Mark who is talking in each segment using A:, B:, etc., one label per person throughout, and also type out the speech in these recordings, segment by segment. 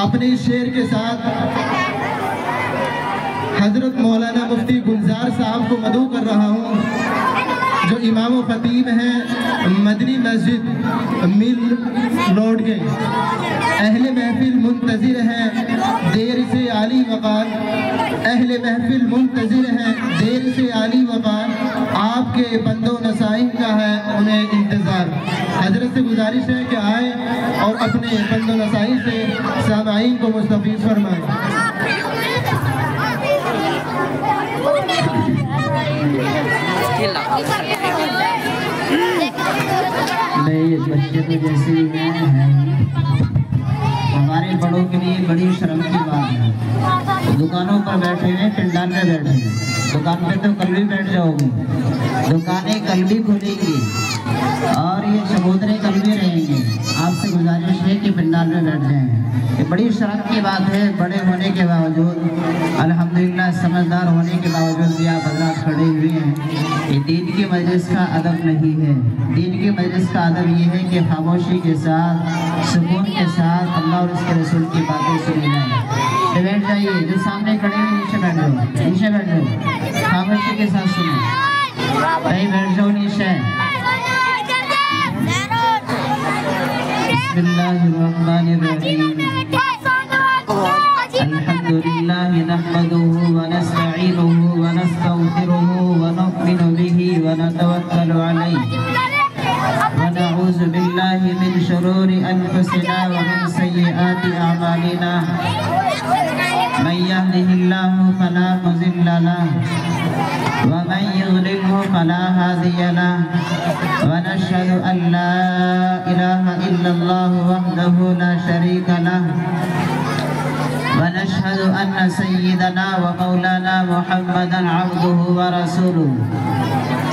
A: اپنے اس شعر کے ساتھ حضرت مولانا مفتی گلزار صاحب کو مدعو کر رہا ہوں، جو امام و خطیب ہیں مدنی مسجد مل روڈ کے۔ اہل محفل منتظر ہیں دیر سے عالی وقار، اہل محفل منتظر ہیں دیر سے عالی وقار، آپ کے بند و نسائم کا ہے انہیں انتظار۔ حضرت سے گزارش ہے کہ آئیں اور اپنے بند و نسائم سے سامعین کو مستفیض فرمائیں۔
B: بھائی بچے تو جیسے ہی ہیں، ہمارے بڑوں کے لیے بڑی شرم کی بات ہے۔ دکانوں پر بیٹھے ہیں، پنڈال میں بیٹھے ہیں، دکان پہ تو کل بھی بیٹھ جاؤ گے، دکانیں کل بھی کھلیں گی اور یہ چبوترے کل بھی رہیں گے۔ آپ سے گزارش ہے کہ پنڈال میں بیٹھ جائیں۔ یہ بڑی شرم کی بات ہے، بڑے ہونے کے باوجود، الحمدللہ سمجھدار ہونے کے باوجود بھی آپ حضرات کھڑے ہوئے ہیں۔ یہ دین کی مجلس کا ادب نہیں ہے۔ دین کی مجلس کا ادب یہ ہے کہ خاموشی کے ساتھ، سکون کے ساتھ اللہ اور اس کے رسول کی باتیں سنی جائیں۔ بیٹھ جائیے، جو سامنے کھڑے ہیں نیچے بیٹھ جاؤ، نیچے بیٹھ جاؤ، خاموشی کے ساتھ سنیں۔ بھائی بیٹھ جاؤ نیچے۔ بسم اللہ الرحمن الرحیم۔ الحمد للہ نحمده ونستعینه ونستغفره ونؤمن به ونتوکل علیہ ونعوذ باللہ من شرور انفسنا ومن سیئات اعمالنا من يهده الله فلا مضل له ومن يضلله فلا هادي له ونشهد ان لا اله الا الله وحده لا شريك له ونشهد ان سيدنا ومولانا محمدا عبده ورسوله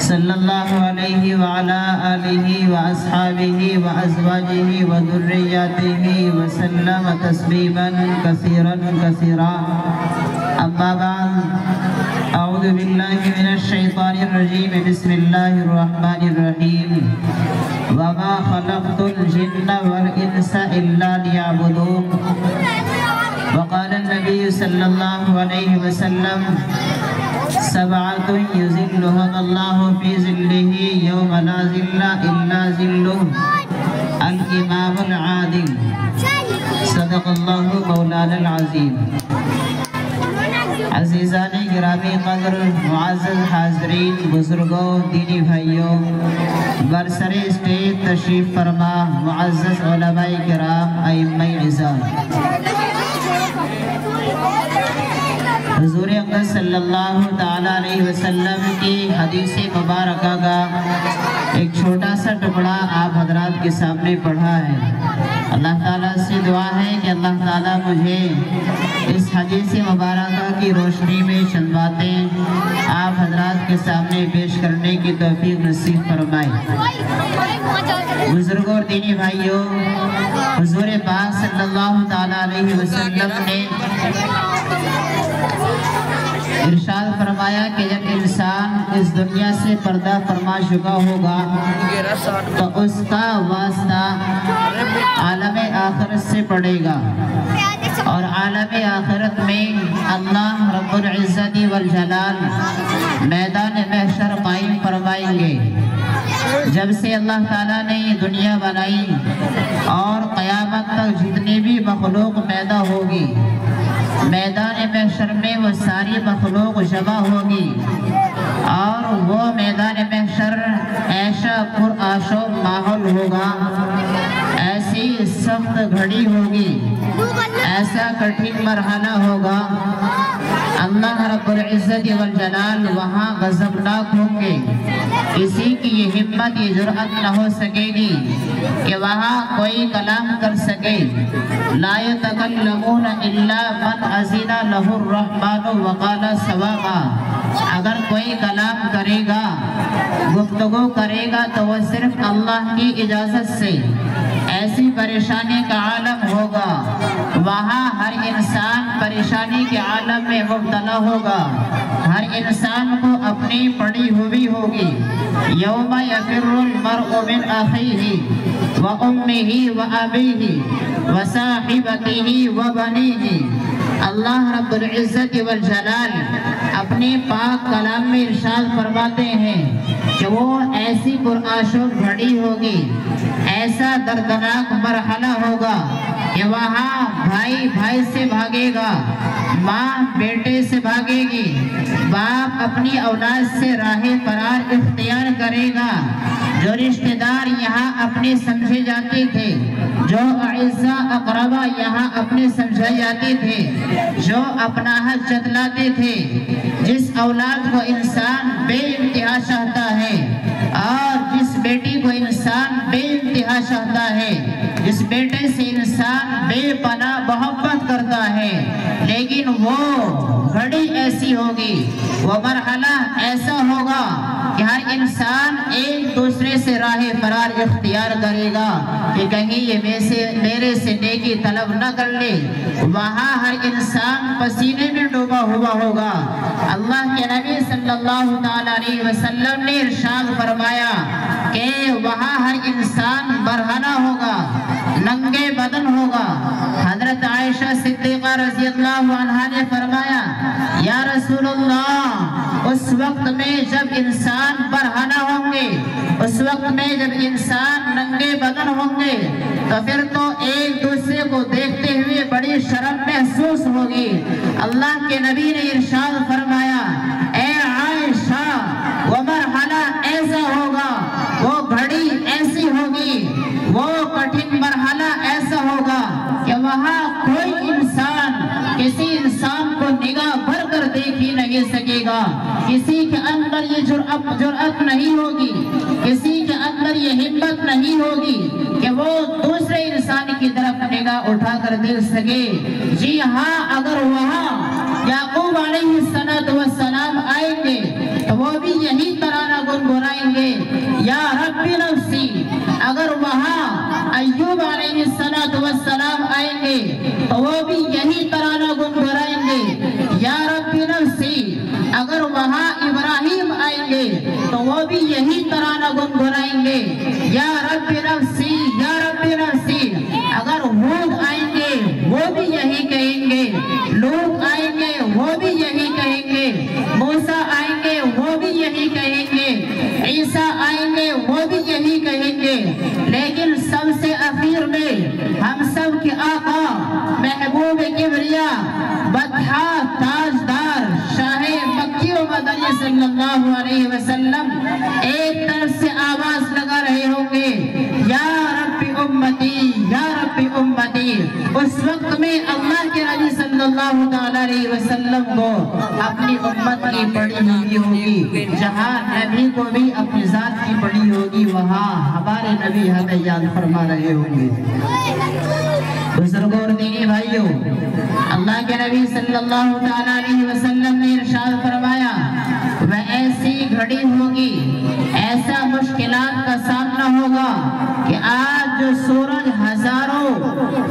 B: صلی اللہ علیہ وعلى آلہ واصحابہ وازواجہ وذریاتہ وسلم تسلیما کثیرا کثیرا۔ اما بعد، اعوذ باللہ من الشیطان الرجیم، بسم اللہ الرحمن الرحیم۔ وما خلقت الجن والانس الا لیعبدون۔ وقال النبی صلی اللہ علیہ وسلم، سبعۃ یظلهم اللہ فی ظلہ یوم لا ظل الا ظلہ، الامام العادل۔ صدق اللہ مولانا العظیم۔ عزیزان گرامی قدر، معزز حاضرین، بزرگوں، دینی بھائیوں، برسر اسٹیج تشریف فرما معزز علماء کرام، ائمہ اعظام، حضور اقدس صلی اللہ تعالیٰ علیہ وسلم کی حدیث مبارکہ کا ایک چھوٹا سا ٹکڑا آپ حضرات کے سامنے پڑھا ہے۔ اللہ تعالیٰ سے دعا ہے کہ اللہ تعالیٰ مجھے اس حدیث مبارکہ کی روشنی میں چند باتیں آپ حضرات کے سامنے پیش کرنے کی توفیق نصیب فرمائے۔ بزرگوں اور دینی بھائیوں، حضور پاک صلی اللہ تعالیٰ علیہ وسلم نے ارشاد فرمایا کہ جب انسان اس دنیا سے پردہ فرما چکا ہوگا تو اس کا واسطہ عالم آخرت سے پڑے گا، اور عالم آخرت میں اللہ رب العزت والجلال میدان محشر قائم فرمائیں گے۔ جب سے اللہ تعالیٰ نے یہ دنیا بنائی اور قیامت تک جتنی بھی مخلوق پیدا ہوگی، میدان محشر میں وہ ساری مخلوق جمع ہوگی، اور وہ میدان محشر ایسا پرآشوب ماحول ہوگا، ایسی سخت گھڑی ہوگی، ایسا کٹھن مرحلہ ہوگا، اللہ رب العزت والجلال وہاں غضبناک ہوں گے۔ کسی کی یہ ہمت، یہ جرأت نہ ہو سکے گی کہ وہاں کوئی کلام کر سکے۔ لا يتکلمون الا من اذن له الرحمن وقال صوابا۔ اگر کوئی کلام کرے گا، گفتگو کرے گا تو وہ صرف اللہ کی اجازت سے۔ ایسی پریشانی کا عالم ہوگا، وہاں ہر انسان پریشانی کے عالم میں مبتلا ہوگا، ہر انسان کو اپنی پڑی ہوئی ہوگی۔ یوم یفر المرء من اخیہ وأمه وأبيه وصاحبته وبنيه۔ اللہ رب العزت والجلال اپنے پاک کلام میں ارشاد فرماتے ہیں کہ وہ ایسی پرآشوب گھڑی ہوگی، ایسا دردناک مرحلہ ہوگا کہ وہاں بھائی بھائی سے بھاگے گا، ماں بیٹے سے بھاگے گی، باپ اپنی اولاد سے راہ فرار اختیار کرے گا۔ جو رشتہ دار یہاں اپنے سمجھے جاتے تھے، جو اعزاء اقربا یہاں اپنے سمجھے جاتے تھے، جو اپنا حق جتلاتے تھے، جس اولاد کو انسان بے انتہا چاہتا ہے اور جس بیٹی کو انسان بے انتہا چاہتا ہے، جس بیٹے سے انسان بے پناہ محبت کرتا ہے، لیکن وہ گھڑی ایسی ہوگی، وہ مرحلہ ایسا ہوگا کہ ہر انسان ایک دوسرے سے راہ فرار اختیار کرے گا کہ کہیں یہ میرے سے نیکی طلب نہ کر لے۔ وہاں ہر انسان پسینے میں ڈوبا ہوا ہوگا۔ اللہ کے نبی صلی اللہ علیہ وسلم نے ارشاد فرمایا کہ وہاں ہر انسان برہنہ ہوگا، ننگے بدن ہوگا۔ حضرت عائشہ صدیقہ رضی اللہ عنہا نے فرمایا، یا رسول اللہ، اس وقت میں جب انسان برہنہ ہوں گے، اس وقت میں جب انسان ننگے بدن ہوں گے تو پھر تو ایک دوسرے کو دیکھتے ہوئے بڑی شرم محسوس ہوگی۔ اللہ کے نبی نے ارشاد فرمایا، اے عائشہ، وہ مرحلہ ایسا ہوگا، وہ گھڑی ایسی ہوگی، وہ کٹھن مرحلہ ایسا ہوگا کہ وہاں کوئی انسان کسی انسان کو نگاہ بھر کر دیکھ ہی نہیں سکے گا، کسی کے اندر یہ جرأت نہیں ہوگی، کسی کے اندر یہ ہمت نہیں ہوگی کہ وہ دوسرے انسان کی طرف نگاہ اٹھا کر دیکھ سکے۔ جی ہاں، اگر وہاں یعقوب علیہ السلام آئیں گے تو وہ بھی یہی ترانہ گنگنائیں گے، یا رب نفسی۔ اگر وہاں ایوب علیہ السلام آئیں گے تو وہ بھی یہی ترانہ گنگنائیں گے، یا رب نفسی۔ اگر وہاں ابراہیم آئیں گے تو وہ بھی یہی ترانہ گنگنائیں گے، یا رب نفسی، یا رب نفسی۔ اگر ہود آئیں گے وہ بھی یہی کہیں گے، لوط آئیں گے وہ بھی یہی کہیں گے، موسیٰ آئیں گے وہ بھی یہی کہیں گے، عیسیٰ آئیں گے وہ بھی یہی کہیں گے۔ لیکن سب سے اخیر میں ہم سب کے آقا محبوب کبریا بطحا تاجدار شاہ مکی و مدنی صلی اللہ علیہ وسلم ایک طرف سے آواز لگا رہے ہوں گے، یا رب امتی، یا رب امتی۔ اس وقت میں اللہ کے نبی صلی اللہ علیہ وسلم کو اپنی امت کی پڑی ہوئی ہوگی، جہاں نبی کو بھی اپنی ذات کی پڑی ہوگی، وہاں ہمارے نبی ہمیں یاد فرما رہے ہوں گے۔ بزرگوں اور دینی بھائیوں، اللہ کے نبی صلی اللہ علیہ وسلم نے ارشاد فرمایا، وہ ایسی گھڑی ہوگی، ایسا مشکلات کا سامنا ہوگا کہ آج جو سورج ہزاروں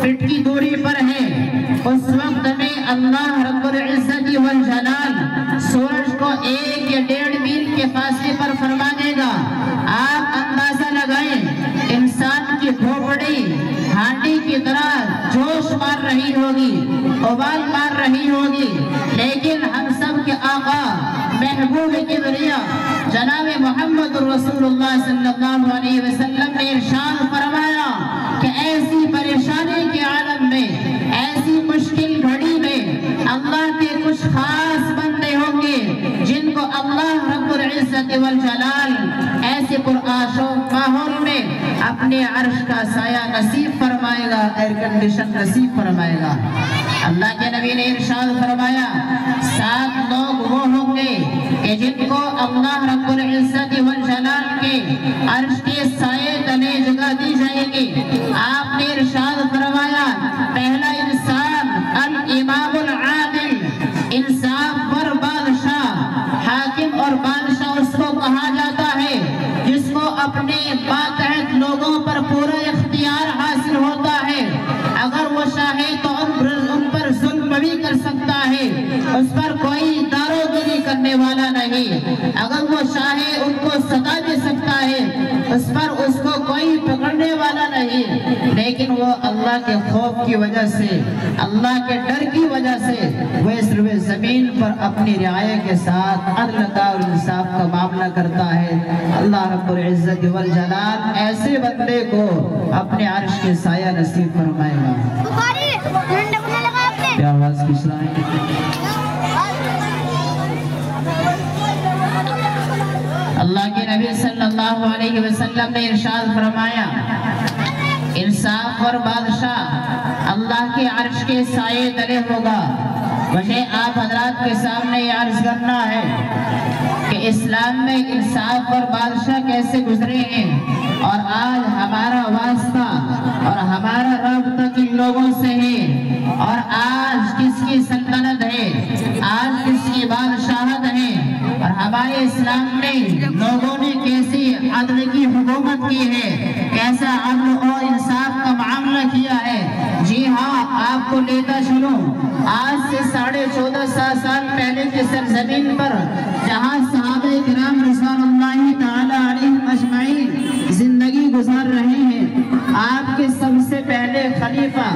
B: فٹ کی دوری پر ہے، اس وقت میں اللہ رب العزت والجلال سورج کو 1 یا 1.5 میل کے فاصلے پر فرما دے گا۔ آپ اندازہ لگائیں، انسان کی کھوپڑی ہانڈی کی طرح جوش مار رہی ہوگی، ابال مار رہی ہوگی، لیکن ہم سب کے آقا محبوب کبریا جناب محمد رسول اللہ صلی اللہ علیہ وسلم نے ارشاد فرمایا کہ ایسی پریشانی کے عالم میں، ایسی مشکل گھڑی میں اللہ کے کچھ خاص بندے ہوں گے جن کو اللہ رب العزت والجلال ایسے پرآشوب ماحول میں اپنے عرش کا سایہ نصیب فرمائے گا، ایئر کنڈیشن نصیب فرمائے گا۔ اللہ کے نبی نے ارشاد فرمایا، 7 لوگ وہ ہوں گے کہ جن کو اللہ رب العزت والجلال کے عرش کے سائے تلے جگہ دی جائے گی۔ آپ نے ارشاد فرمایا، پہلا انسان الامام العادل، انصاف پر بادشاہ، حاکم اور بادشاہ اس کو کہا جاتا ہے جس کو اپنے ماتحت لوگوں پر پورا اختیار حاصل ہوتا ہے۔ اگر وہ چاہے تو ان پر ظلم بھی کر سکتا ہے، اس پر کوئی داروگیری کرنے والا نہیں۔ اگر وہ چاہے ان کو سزا دے سکتا ہے، اس پر اس کو کوئی پکڑنے والا نہیں، لیکن وہ اللہ کے خوف کی وجہ سے، اللہ کے ڈر کی وجہ سے وہ اس روئے زمین پر اپنی رعایت کے ساتھ عدل کا اور انصاف کا معاملہ کرتا ہے۔ اللہ رب العزت والجلال ایسے بندے کو اپنے عرش کے سایہ نصیب فرمائے گا۔ کیا آواز کس رہا ہے؟ اللہ کے نبی صلی اللہ علیہ وسلم نے ارشاد فرمایا، انصاف اور بادشاہ اللہ کے عرش کے سائے تلے ہوگا۔ مجھے آپ حضرات کے سامنے یہ عرض کرنا ہے کہ اسلام میں انصاف اور بادشاہ کیسے گزرے ہیں، اور آج ہمارا واسطہ اور ہمارا رابطہ کن لوگوں سے ہے، اور آج کس کی سلطنت ہے، آج کس کی بادشاہت ہے، اور ہمارے اسلام میں لوگوں نے کیسی عدل کی حکومت کی ہے، کیسا عدل اور انصاف کا معاملہ کیا ہے۔ جی ہاں، آپ کو لیتا چلوں، آج سے 14.5 سال پہلے کی سرزمین پر جہاں صحابہ کرام رضوان اللہ تعالی علیہم اجمعین زندگی گزار رہے ہیں، آپ کے سب سے پہلے خلیفہ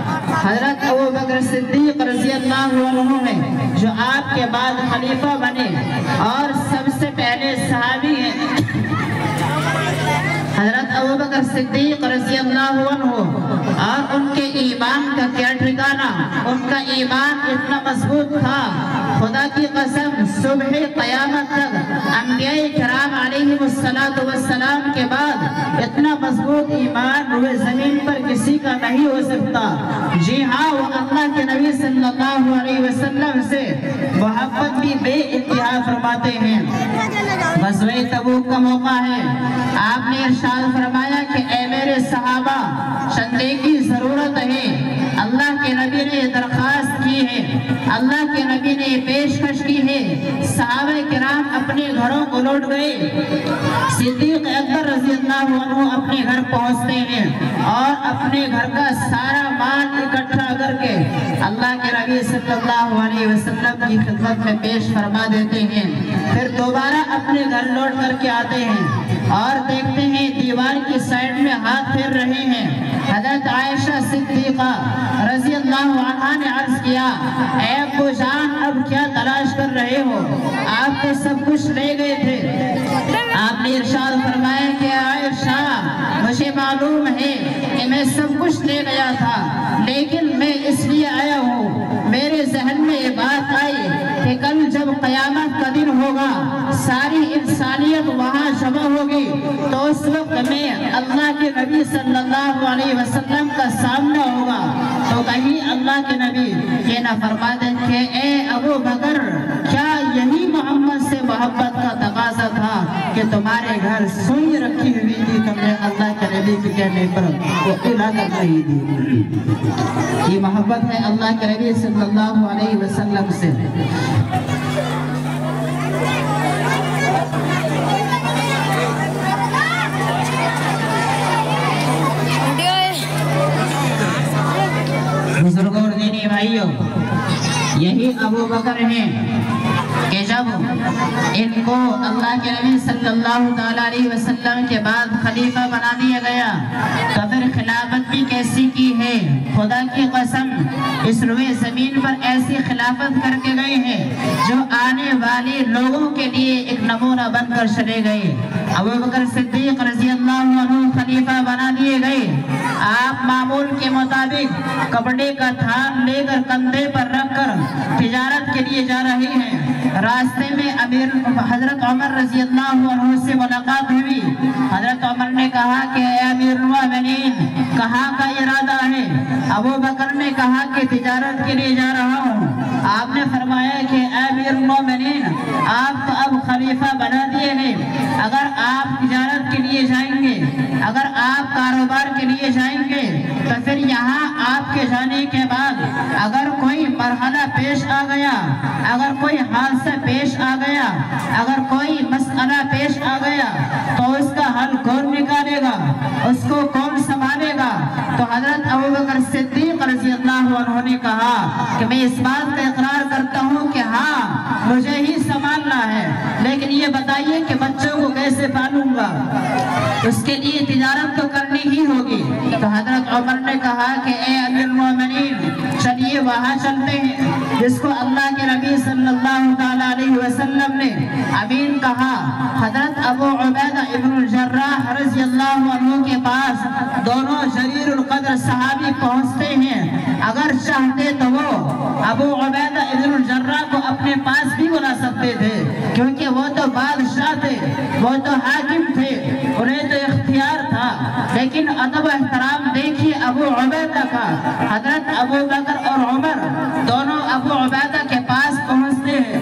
B: حضرت ابوبکر صدیق رضی اللہ عنہ ہیں، جو آپ کے بعد خلیفہ بنے، اور سب سے پہلے صحابی ہیں حضرت ابوبکر صدیق رضی اللہ عنہ، اور ان کے ایمان کا کیا ٹھکانہ، ان کا ایمان اتنا مضبوط تھا، خدا کی قسم صبح قیامت تک انبیاء کرام علیہ السلام کے بعد اتنا مضبوط ایمان روئے زمین پر کسی کا نہیں ہو سکتا۔ جی ہاں، وہ اللہ کے نبی صلی اللہ علیہ وسلم سے محبت بھی بے انتہا فرماتے ہیں۔ غزوہ تبوک کا موقع ہے، آپ نے ارشاد فرمایا کہ اے میرے صحابہ، چندے کی ضرورت ہے۔ اللہ کے نبی نے درخواست کی ہے، اللہ کے نبی نے پیشکش کی ہے، صحابہ کرام اپنے گھروں کو لوٹ گئے، صدیق اکبر رضی اللہ عنہ اپنے گھر پہنچتے ہیں اور اپنے گھر کا سارا مال اکٹھا کر کے اللہ کے نبی صلی اللہ علیہ وسلم کی خدمت میں پیش فرما دیتے ہیں۔ پھر دوبارہ اپنے گھر لوٹ کر کے آتے ہیں اور دیکھتے ہیں دیوار کی سائیڈ میں ہاتھ پھیر رہے ہیں۔ حضرت عائشہ صدیقہ رضی اللہ عنہ نے عرض کیا، اے ابو جان، اب کیا تلاش کر رہے ہو؟ آپ تو سب کچھ لے گئے تھے۔ آپ نے ارشاد فرمایا کہ عائشہ، مجھے معلوم ہے کہ میں سب کچھ لے گیا تھا، لیکن میں اس لیے آیا ہوں، میرے ذہن میں یہ بات آئی کہ کل جب قیامت کا دن ہوگا، ساری انسانیت وہاں جمع ہوگی، تو اس وقت میں اللہ کے نبی صلی اللہ علیہ وسلم کا سامنا ہوگا، تو کہیں اللہ کے نبی یہ نہ فرما دیں کہ اے ابو بکر، کیا یہی محمد سے محبت کا تقاضا تھا کہ تمہارے گھر سوئی رکھی ہوئی تھی، تم نے اللہ کے نبی کے کہنے پر وہ الا کر رہی تھی؟ یہ محبت ہے اللہ کے نبی صلی اللہ علیہ وسلم سے۔ بزرگوں اور دینی بھائیوں، یہی ابو بکر ہیں کہ جب ان کو اللہ کے نبی صلی اللہ علیہ وسلم کے بعد خلیفہ بنا دیا گیا، تو پھر خلافت بھی کیسی کی ہے۔ خدا کی قسم، اس روئے زمین پر ایسی خلافت کر کے گئے ہیں جو آنے والے لوگوں کے لیے ایک نمونہ بن کر چلے گئے۔ ابو بکر صدیق رضی اللہ عنہ خلیفہ بنا دیے گئے۔ آپ معمول کے مطابق کپڑے کا تھام لے کر کندھے پر رکھ کر تجارت کے لیے جا رہے ہیں۔ راستے میں حضرت عمر رضی اللہ عنہ سے ملاقات ہوئی۔ حضرت عمر نے کہا کہ اے امیر المومنین، کہاں کا ارادہ ہے؟ ابو بکر نے کہا کہ تجارت کے لیے جا رہا ہوں۔ آپ نے فرمایا کہ اے امیر المومنین، آپ تو اب خلیفہ بنا دیے ہیں، اگر آپ تجارت کے لیے جائیں گے، اگر آپ کاروبار کے لیے جائیں گے، تو پھر یہاں آپ کے جانے کے بعد اگر کوئی مرحلہ پیش آ گیا، اگر کوئی حادثہ پیش آ گیا، اگر کوئی مسئلہ پیش آ گیا، تو اس کا حل کون نکالے گا، اس کو کون سنبھالے گا؟ تو حضرت ابوبکر صدیق رضی اللہ عنہ نے کہا کہ میں اس بات کا اقرار کرتا ہوں کہ ہاں، مجھے ہی سنبھالنا ہے، لیکن یہ بتائیے کہ بچوں کو کیسے پالوں گا؟ اس کے لیے تجارت تو کرنی ہی ہوگی۔ تو حضرت عمر نے کہا کہ اے امیر المومنین چلیے وہاں چلتے ہیں جس کو اللہ کے نبی صلی اللہ تعالیٰ علیہ وسلم نے امین کہا۔ حضرت ابو عبیدہ ابن الجراح رضی اللہ عنہ کے پاس دونوں جلیل القدر صحابی پہنچتے ہیں۔ اگر چاہتے تو وہ ابو عبیدہ ابن الجراح کو اپنے پاس بھی بلا سکتے تھے، کیونکہ وہ تو بادشاہ تھے، وہ تو حاکم تھے، انہیں تو اختیار تھا۔ لیکن ادب و احترام دیکھیے ابو عبیدہ کا۔ حضرت ابو بکر اور عمر دونوں ابو عبیدہ کے پاس پہنچتے ہیں،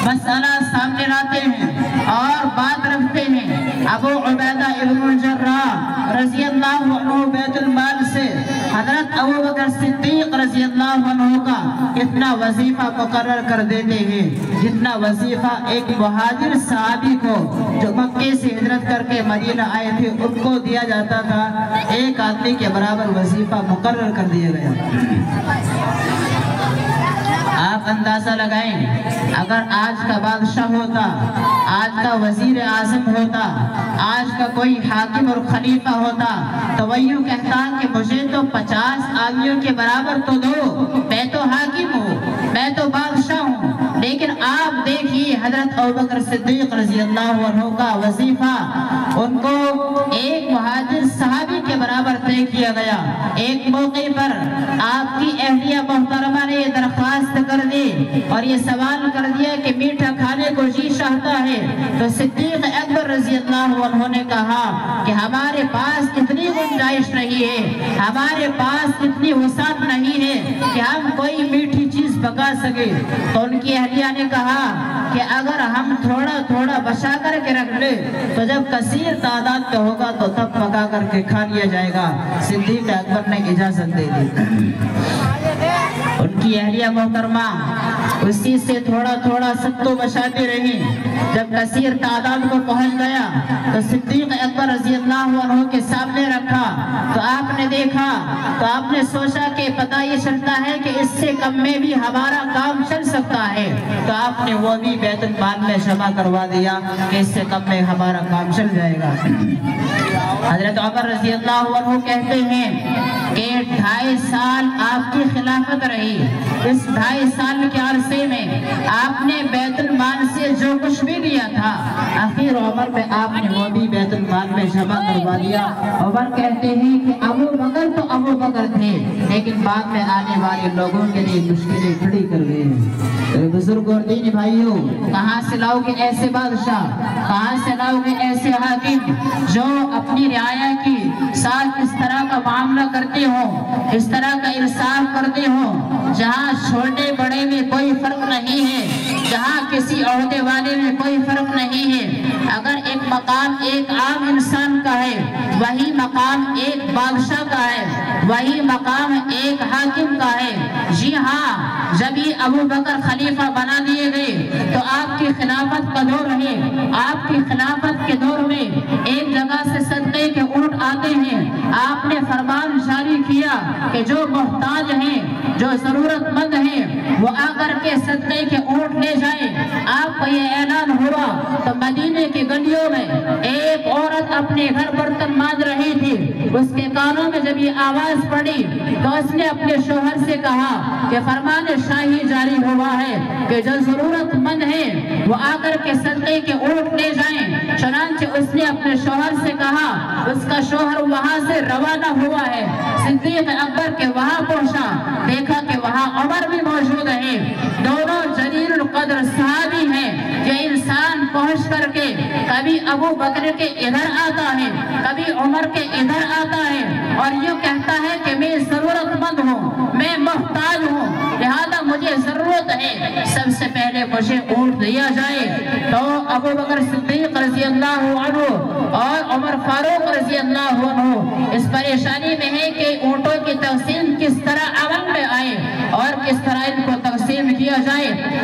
B: مسئلہ سامنے لاتے ہیں اور بات رکھتے ہیں۔ ابو عبیدہ ابن الجراح رضی اللہ عنہ بیت المال سے حضرت ابو بکر صدیق رضی اللہ عنہ کا اتنا وظیفہ مقرر کر دیتے ہیں جتنا وظیفہ ایک مہاجر صحابی کو جو مکے سے ہجرت کر کے مدینہ آئے تھے ان کو دیا جاتا تھا، ایک آدمی کے برابر وظیفہ مقرر کر دیا گیا۔ آپ اندازہ لگائیں اگر آج کا بادشاہ ہوتا، آج کا وزیر اعظم ہوتا، آج کا کوئی حاکم اور خلیفہ ہوتا تو وہ یوں کہتا کہ مجھے تو 50 آدمیوں کے برابر تو دو، میں تو حاکم ہوں، میں تو بادشاہ ہوں۔ لیکن آپ دیکھیے حضرت ابوبکر صدیق رضی اللہ عنہ کا وظیفہ ان کو ایک مہاجر صحابی کے برابر طے کیا گیا۔ ایک موقع پر آپ کی اہلیہ محترمہ نے یہ درخواست کر دی اور یہ سوال کر دیا کہ میٹھا کھانے کو جی چاہتا ہے، تو صدیق اکبر رضی اللہ عنہ نے کہا کہ ہمارے پاس اتنی گنجائش نہیں ہے، ہمارے پاس اتنی وسعت نہیں ہے کہ ہم کوئی میٹھی چیز پکا سکے۔ تو ان کی اہلیہ نے کہا کہ اگر ہم تھوڑا تھوڑا بچا کر کے رکھ لے تو جب کثیر تعداد پہ ہوگا تو تب پکا کر کے کھا لیا جائے گا۔ صدیق اکبر نے اجازت دے دی۔ ان کی اہلیہ محترمہ اسی سے تھوڑا تھوڑا سب تو بچاتے رہی۔ جب کثیر تعداد کو پہنچ گیا تو صدیق اکبر رضی اللہ عنہ کے سامنے رکھا تو آپ نے دیکھا تو آپ نے سوچا کہ پتہ یہ چلتا ہے کہ اس سے کم میں بھی ہمارا کام چل سکتا ہے، تو آپ نے وہ بھی بیت المال میں جمع کروا دیا کہ اس سے کم میں ہمارا کام چل جائے گا۔ حضرت عمر رضی اللہ عنہ کہتے ہیں کہ 2.5 سال آپ کی خلافت رہی، اس 2.5 سال کے عرصے میں آپ نے بیت المال سے جو کچھ بھی دیا تھا آخر عمر میں آپ نے وہ بھی بیت المال میں جمع کروا دیا۔ عمر کہتے ہیں کہ ابو بکر تو ابو بکر تھے لیکن بعد میں آنے والے لوگوں کے لیے مشکلیں کھڑی کر گئے۔ بزرگ اور دین بھائیوں، کہاں سے لاؤ گے ایسے بادشاہ، کہاں سے لاؤ گے ایسے حاکم جو اپنی رعایا کی ساتھ اس طرح کا معاملہ کرتے ہوں، اس طرح کا انصاف کرتے ہوں، جہاں چھوٹے بڑے میں کوئی فرق نہیں ہے، جہاں کسی عہدے والے میں کوئی فرق نہیں ہے۔ اگر ایک مقام ایک عام انسان کا ہے، وہی مقام ایک بادشاہ کا ہے، وہی مقام ایک حاکم کا ہے۔ جی ہاں، جب یہ ابو بکر خلیفہ بنا دیے گئے تو آپ کی خلافت کا دور ہے۔ آپ کی خلافت کے دور میں ایک جگہ سے صدقے کے اونٹ آتے ہیں، آپ نے فرمان جاری کیا کہ جو محتاج ہیں، جو ضرورت مند ہیں، وہ آ کر کے صدقے کے اونٹ لے جائیں۔ آپ کو یہ اعلان ہوا تو مدینے کی گلیوں میں ایک عورت اپنے گھر برتن مانج رہی تھی، اس کے کانوں میں جب یہ آواز پڑی تو اس نے اپنے شوہر سے کہا کہ فرمان شاہی جاری ہوا ہے کہ جو ضرورت مند ہیں وہ آ کر کے صدقے کے اونٹ لے جائیں۔ چنانچہ اس نے اپنے شوہر سے کہا، اس کا شوہر وہاں سے روانہ ہوا ہے، صدیق اکبر کے وہاں پہنچا، دیکھا کہ وہاں عمر بھی موجود ہے، دونوں جلیل القدر صحابی ہیں۔ یہ انسان پہنچ کر کے کبھی ابو بکر کے ادھر آتا ہے، کبھی عمر کے ادھر آتا ہے اور یہ کہتا ہے کہ میں ضرورت مند ہوں، میں محتاج ہوں، لہذا مجھے ضرورت ہے، سب سے پہلے مجھے اونٹ دیا جائے۔ تو ابو بکر صدیق رضی اللہ عنہ اور عمر فاروق رضی اللہ عنہ اس پریشانی میں ہے کہ اونٹوں کی تقسیم کس طرح عمل میں آئے اور کس طرح ان کو تقسیم کیا جائے۔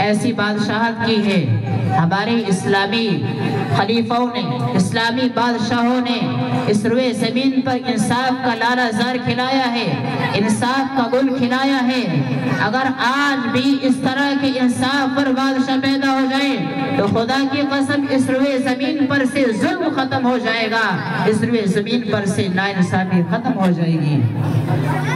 B: ایسی بادشاہت کی ہے۔ ہمارے اسلامی خلیفوں نے، اسلامی بادشاہوں نے اس روئے زمین پر انصاف کا لالا زار کھلایا ہے، انصاف کا گل کھلایا ہے۔ اگر آج بھی اس طرح کے انصاف پر بادشاہ پیدا ہو جائے تو خدا کی قسم اس روئے زمین پر سے ظلم ختم ہو جائے گا، اس روئے زمین پر سے ناانصافی ختم ہو جائے گی۔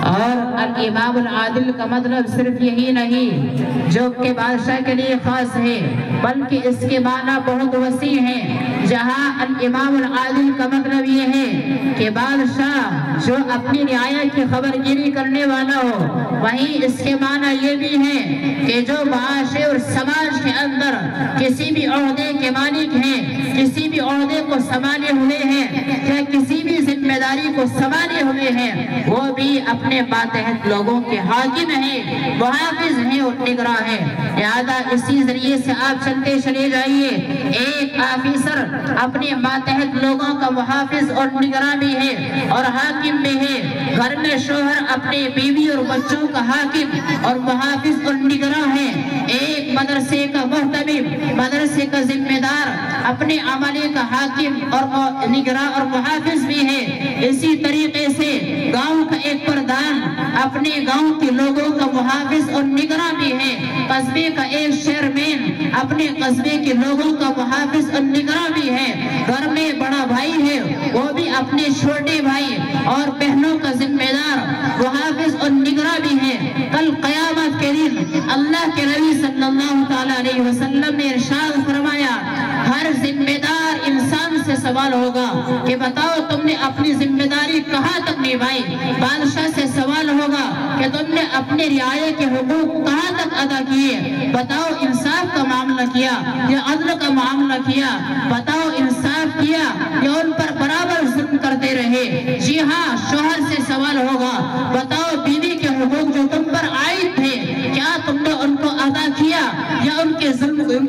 B: اور الامام العادل کا مطلب صرف یہی نہیں جو کہ بادشاہ کے لیے خاص ہے، بلکہ اس کے معنی بہت وسیع ہیں۔ جہاں الامام العادل کا مطلب یہ ہے کہ بادشاہ جو اپنی رعایا کی خبر گیری کرنے والا ہو، وہیں اس کے معنی یہ بھی ہے کہ جو معاشرے اور سماج کے اندر کسی بھی عہدے کے مالک ہیں، کسی بھی عہدے کو سنبھالے ہوئے ہیں یا کسی بھی ذمہ داری کو سنبھالے ہوئے ہیں، وہ بھی اپنے ماتحت لوگوں کے حاکم ہیں، محافظ ہیں اور نگراں ہیں۔ لہذا اسی ذریعے سے آپ چلتے چلے جائیے، ایک آفیسر اپنے ماتحت لوگوں کا محافظ اور نگراں بھی ہے اور حاکم بھی ہے۔ گھر میں شوہر اپنے بیوی اور بچوں کا حاکم اور محافظ اور نگراں ہے۔ ایک مدرسے کا محتمم، مدرسے کا ذمہ دار اپنے عملے کا حاکم اور نگراں اور محافظ بھی ہے۔ اسی طریقے سے گاؤں کا ایک پردھان اپنے گاؤں کے لوگوں کا محافظ اور نگراں بھی ہے۔ قصبے کا ایک چیئرمین اپنے قصبے کے لوگوں کا محافظ اور نگراں بھی ہے۔ گھر میں بڑا بھائی ہے، وہ بھی اپنے چھوٹے بھائی اور بہنوں کا ذمہ دار، محافظ اور نگراں بھی ہے۔ کل قیامت کے دن اللہ کے نبی صلی اللہ علیہ وسلم نے ارشاد فرمایا، ہر ذمہ دار انسان سے سوال ہوگا کہ بتاؤ تم نے اپنی ذمہ داری کہاں تک نبھائی۔ بادشاہ سے سوال ہوگا کہ تم نے اپنے رعایا کے حقوق کہاں تک ادا کیے۔ بتاؤ انصاف کا معاملہ کیا یا عدل کا معاملہ کیا، بتاؤ انصاف کیا یا ان پر برابر ظلم کرتے رہے۔ جی ہاں، شوہر سے سوال ہوگا، بتاؤ بیوی کے حقوق جو تم پر عائد تھے کیا تم نے ان کو ادا کیا یا ان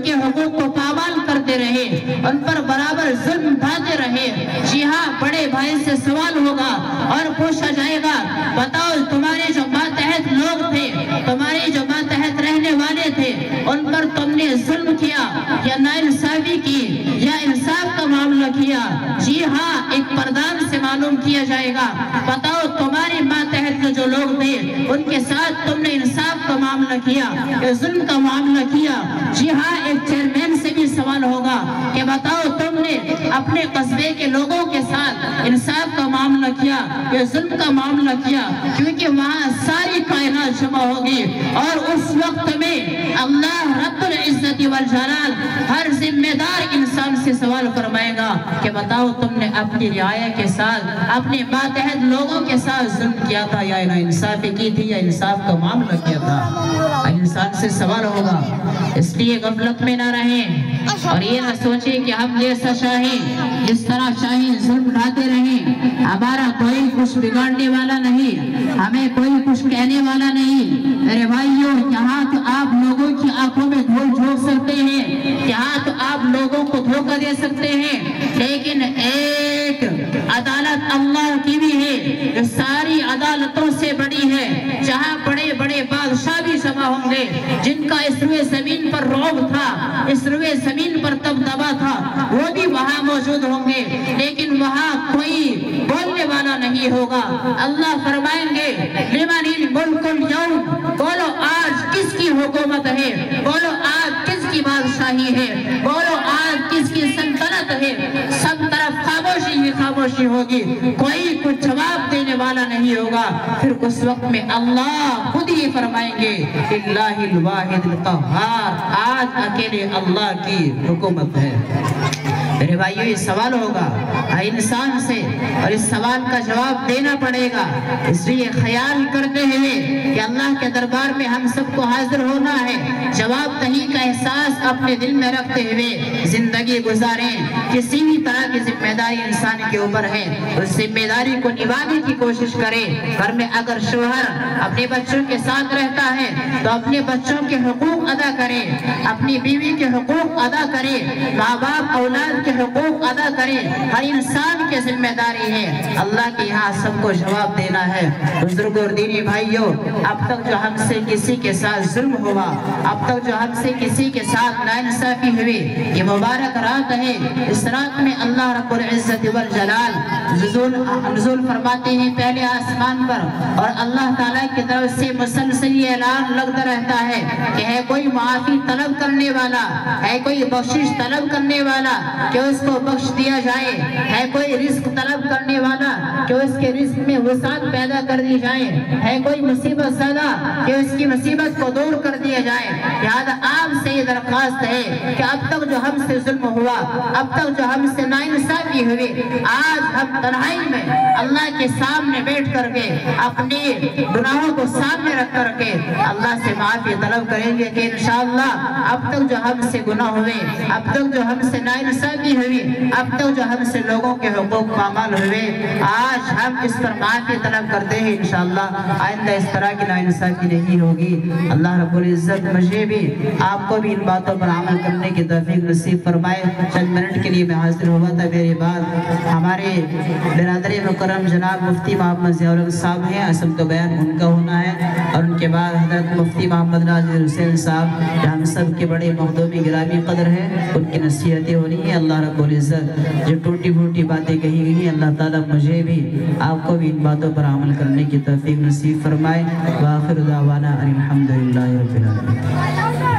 B: کے حقوق کو پامال کرتے رہے، ان پر برابر ظلم ڈھاتے رہے۔ جی ہاں، بڑے بھائی سے سوال ہوگا اور پوچھا جائے گا، بتاؤ تمہارے جو ماتحت لوگ تھے، تمہارے جو ماتحت رہنے والے تھے، ان پر تم نے ظلم کیا یا ناانصافی کی یا انصاف کا معاملہ کیا۔ جی ہاں، ایک پردھان سے معلوم کیا جائے گا، بتاؤ تمہارے ماتحت جو لوگ تھے ان کے ساتھ تم نے انصاف کا معاملہ کیا یا ظلم کا معاملہ کیا۔ جی ہاں، ایک چیئرمین سے بھی سوال ہوگا کہ بتاؤ تم نے اپنے قصبے کے لوگوں کے ساتھ انصاف کا معاملہ کیا یا ظلم کا معاملہ کیا، کیونکہ وہاں ساری کائنات جمع ہوگی اور اس وقت میں اللہ رب العزت والجلال ہر ذمہ دار انسان سے سوال فرمائے گا کہ بتاؤ تم نے اپنی رعایا کے ساتھ اپنے ماتحت لوگوں کے ساتھ ظلم کیا تھا یا ناانصافی کی تھی یا انصاف کا معاملہ کیا تھا۔ انسان سے سوال ہوگا، اس لیے غفلت میں نہ رہیں اور یہ نہ سوچیں کہ ہم جیسا شاہی جس طرح شاہی ظلم ڈھاتے رہیں، ہمارا کوئی کچھ بگاڑنے والا نہیں، ہمیں کوئی کچھ کہنے والا نہیں۔ میرے بھائیوں، یہاں تو آپ لوگوں کی آنکھوں میں دھول جھونک سکتے ہیں، یہاں تو آپ لوگوں کو دھوکہ دے سکتے ہیں، لیکن ایک عدالت اللہ کی بھی ہے جو ساری عدالتوں سے بڑی ہے، جہاں بڑے بڑے بادشاہ بھی جمع ہوں گے جن کا اس روئے زمین پر رعب تھا، اس روئے زمین پر دبدبا تھا، وہ بھی وہاں موجود ہوں گے، لیکن وہاں کوئی بولنے والا نہیں ہوگا۔ اللہ فرمائیں گے، لمن الملک اليوم، بولو آج کس کی حکومت ہے، بولو آج کس کی بادشاہی ہے، بولو آج کس کی سلطنت ہے۔ سب طرف خاموشی ہی خاموشی ہوگی، کوئی کچھ جواب دینے والا نہیں ہوگا۔ پھر اس وقت میں اللہ خود ہی فرمائیں گے، اللہ الواحد القہار، آج اکیلے اللہ کی حکومت ہے۔ میرے بھائیو، یہ سوال ہوگا انسان سے اور اس سوال کا جواب دینا پڑے گا، اس لیے خیال کرتے ہوئے کہ اللہ کے دربار میں ہم سب کو حاضر ہونا ہے، جواب دہی کا احساس اپنے دل میں رکھتے ہوئے زندگی گزاریں۔ کسی بھی طرح کی ذمہ داری انسان کے اوپر ہے، اس ذمہ داری کو نبھانے کی کوشش کرے۔ گھر میں اگر شوہر اپنے بچوں کے ساتھ رہتا ہے تو اپنے بچوں کے حقوق ادا کرے، اپنی بیوی کے حقوق ادا کرے، ماں باپ اولاد کے حقوق ادا کریں، ہر انسان کی ذمہ داری ہے۔ اللہ کے یہاں سب کو جواب دینا ہے۔ بزرگوں اور دینی بھائیوں، اب تک جو ہم سے کسی کے ساتھ ظلم ہوا، اب تک جو ہم سے کسی کے ساتھ ناانصافی ہوئی، یہ مبارک رات ہے، اس رات میں اللہ رب العزت والجلال نزول فرماتے ہیں پہلے آسمان پر، اور اللہ تعالیٰ کی طرف سے مسلسل یہ اعلان لگتا رہتا ہے کہ ہے کوئی معافی طلب کرنے والا، ہے کوئی بخشش طلب کرنے والا کہ اس کو بخش دیا جائے، ہے کوئی رزق طلب کرنے والا کہ اس کے رزق میں وسعت پیدا کر دی جائے، ہے کوئی مصیبت زدہ کہ اس کی مصیبت کو دور کر دیا جائے۔ لہذا آپ سے یہ درخواست ہے کہ اب تک جو ہم سے ظلم ہوا، اب تک جو ہم سے ناانصافی ہوئی، آج ہم تنہائی میں اللہ کے سامنے بیٹھ کر کے اپنے گناہوں کو سامنے رکھ کر کے اللہ سے معافی طلب کریں گے کہ انشاءاللہ اب تک جو ہم سے گناہ ہوئے، اب تک جو ہم سے ناانصافی ہوئی، اب تک جو ہم سے لوگوں کے حقوق پامال ہوئے، آج ہم اس پر معافی طلب کرتے ہیں۔ انشاءاللہ آئندہ اس طرح کی ناانصافی نہیں ہوگی۔ اللہ رب العزت مجھے بھی آپ کو بھی ان باتوں پر عمل کرنے کی توفیق نصیب فرمائے۔ چند منٹ کے لیے میں حاضر ہوا تھا، میرے بعد ہمارے برادر مکرم جناب مفتی محمد ضیاء الحق صاحب ہیں، اصل تو بیان ان کا ہونا ہے، اور ان کے بعد حضرت مفتی محمد ناظر حسین صاحب جو ہم سب کے بڑے مخدومی گرامی قدر ہیں، ان کی نصیحتیں ہونی ہیں۔ اللہ رب العزت جو ٹوٹی پھوٹی باتیں کہی گئی ہیں، اللہ تعالیٰ مجھے بھی آپ کو بھی ان باتوں پر عمل کرنے کی توفیق نصیب فرمائے۔ وآخر دعوانا ان الحمدللہ رب العالمین۔